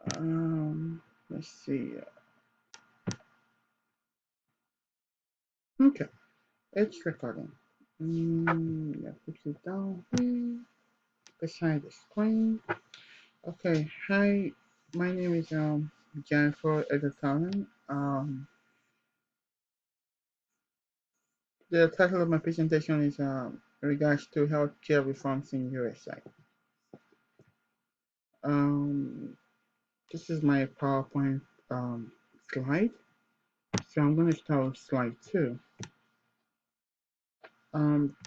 Let's see. Okay, it's recording. Yeah, push it down here beside the screen. Okay, hi, my name is Jennifer Edgerton. The title of my presentation is regards to healthcare reforms in USA. Um, this is my PowerPoint um, slide. So I'm going to start with slide two.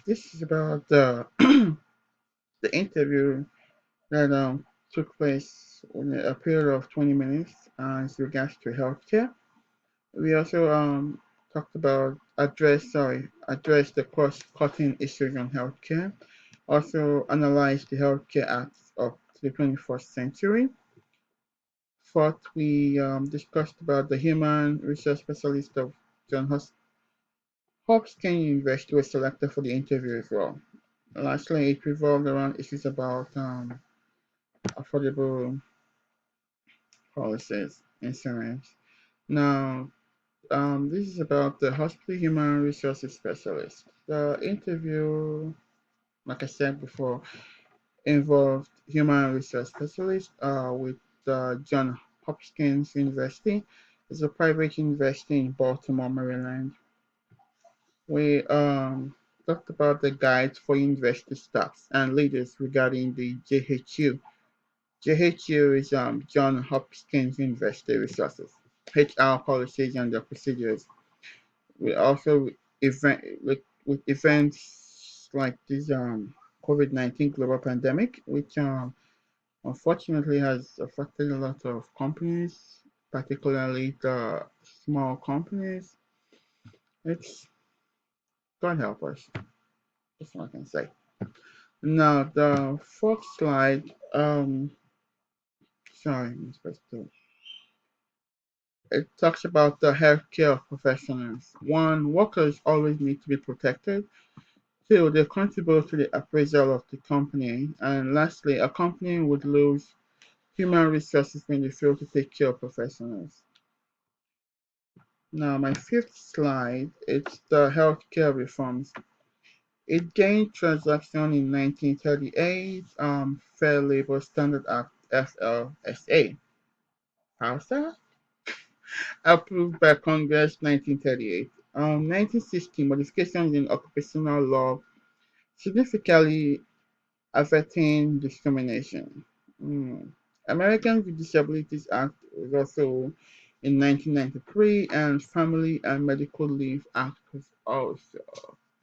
This is about the the interview that took place in a period of 20 minutes as regards to healthcare. We also talked about address the cross-cutting issues on healthcare. Also analyze the healthcare acts of the 21st century. Fourth, we discussed about the human resource specialist of John Hopkins University was selected for the interview as well. Lastly, it revolved around issues about affordable policies, insurance. Now, this is about the hospital human resources specialist. The interview, like I said before, involved human resource specialist with John Hopkins University. It's a private university in Baltimore, Maryland. We talked about the guides for university staffs and leaders regarding the JHU. JHU is John Hopkins University Resources, HR policies and the procedures. We also with events like this COVID-19 global pandemic, which unfortunately has affected a lot of companies, particularly the small companies. It's God help us. That's all I can say. Now the fourth slide. Sorry, I'm supposed to. It talks about the healthcare professionals. One, workers always need to be protected. Two, they contribute to the appraisal of the company. And lastly, a company would lose human resources when they fail to take care of professionals. Now, my fifth slide, it's the healthcare reforms. It gained traction in 1938, Fair Labor Standard Act FLSA. How's that? Approved by Congress 1938. 1960 modifications in occupational law significantly affecting discrimination. Mm. Americans with Disabilities Act was also in 1993, and Family and Medical Leave Act was also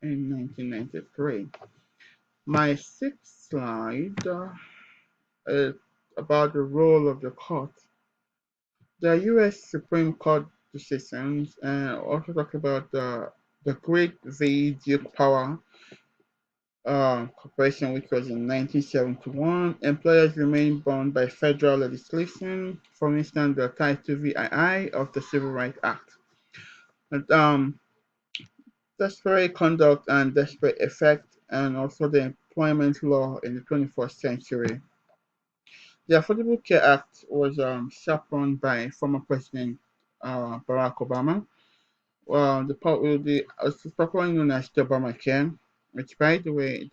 in 1993. My sixth slide is about the role of the court. The U.S. Supreme Court decisions also talk about the Great v. Duke Power Corporation, which was in 1971. Employers remain bound by federal legislation, for instance, the Title VII of the Civil Rights Act. And, desperate conduct and desperate effect, and also the employment law in the 21st century. The Affordable Care Act was chaperoned by former President Barack Obama. The it's popularly known as the Obamacare, which, by the way,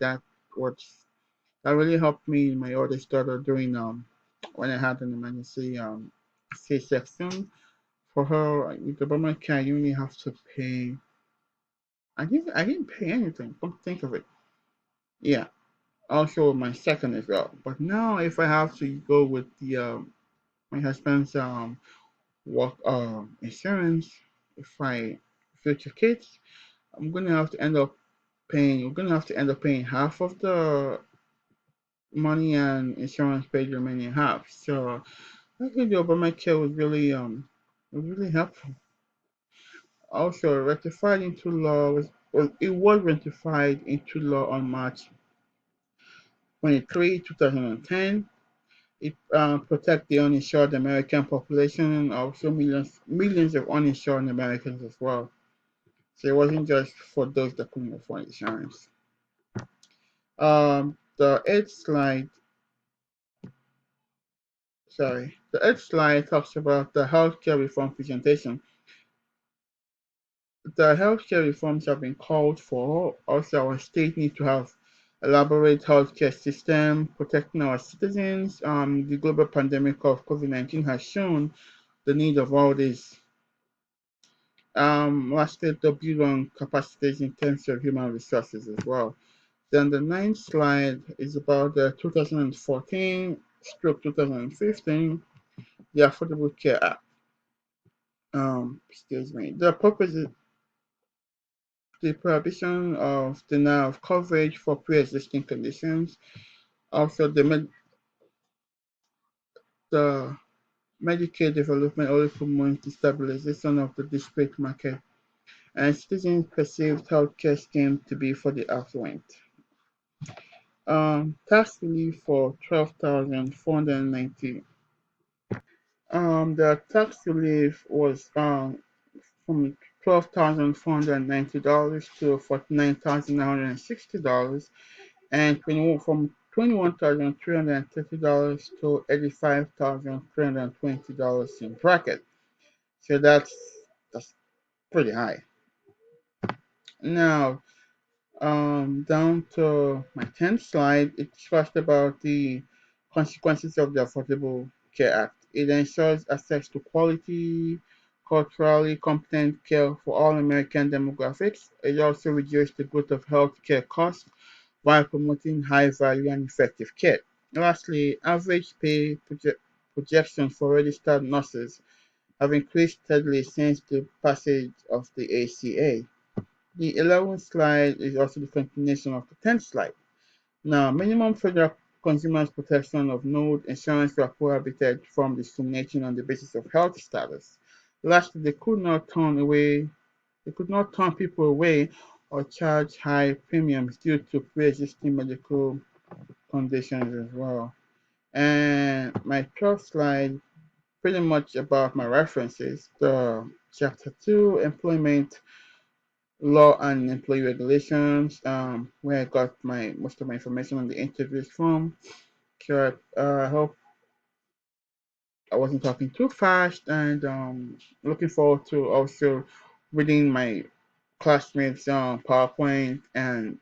was that really helped me and my oldest daughter during when I had an emergency C-section. For her, with the Obamacare, you only have to pay. I didn't pay anything. Come to think of it, yeah. Also, my second as well. But now, if I have to go with the my husband's work insurance, if I future kids, I'm gonna have to end up paying. We're gonna have to end up paying half of the money and insurance paid the remaining half. So I think the Obamacare was really helpful. Also ratified into law it was ratified into law on March 23, 2010. It protects the uninsured American population and also millions of uninsured Americans as well. So it wasn't just for those that couldn't afford insurance. The eighth slide, sorry. The eighth slide talks about the healthcare reform presentation. The healthcare reforms have been called for. Also, our state needs to have elaborate healthcare system protecting our citizens. The global pandemic of COVID-19 has shown the need of all this. Lastly, the build on capacities in terms of human resources as well. Then the ninth slide is about the 2014 stroke 2015, the Affordable Care Act. Excuse me. The purpose is the prohibition of denial of coverage for pre-existing conditions. Also, the Medicaid development also promotes the stabilization of the disparate market, and citizens perceived healthcare scheme to be for the affluent. Tax relief for 12,490. The tax relief was from $12,490 to $49,960, and 21 from $21,330 to $85,320 in bracket. So that's pretty high. Now, down to my 10th slide, it's first about the consequences of the Affordable Care Act. It ensures access to quality, culturally competent care for all American demographics. It also reduces the growth of healthcare costs while promoting high value and effective care. Lastly, average pay projections for registered nurses have increased steadily since the passage of the ACA. The 11th slide is also the continuation of the 10th slide. Now, minimum federal consumer protection of node insurance were prohibited from discrimination on the basis of health status. Lastly, they could not turn people away or charge high premiums due to pre-existing medical conditions as well. And my 12th slide, pretty much about my references. The chapter 2, employment law and employee regulations, where I got my most of my information on the interviews from. So I hope I wasn't talking too fast, and looking forward to also reading my classmates' PowerPoint and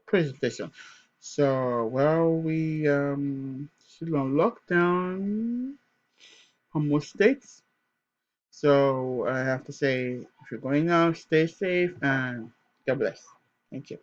presentation. So, well, we still on lockdown on most states. So I have to say, if you're going out, stay safe and God bless. Thank you.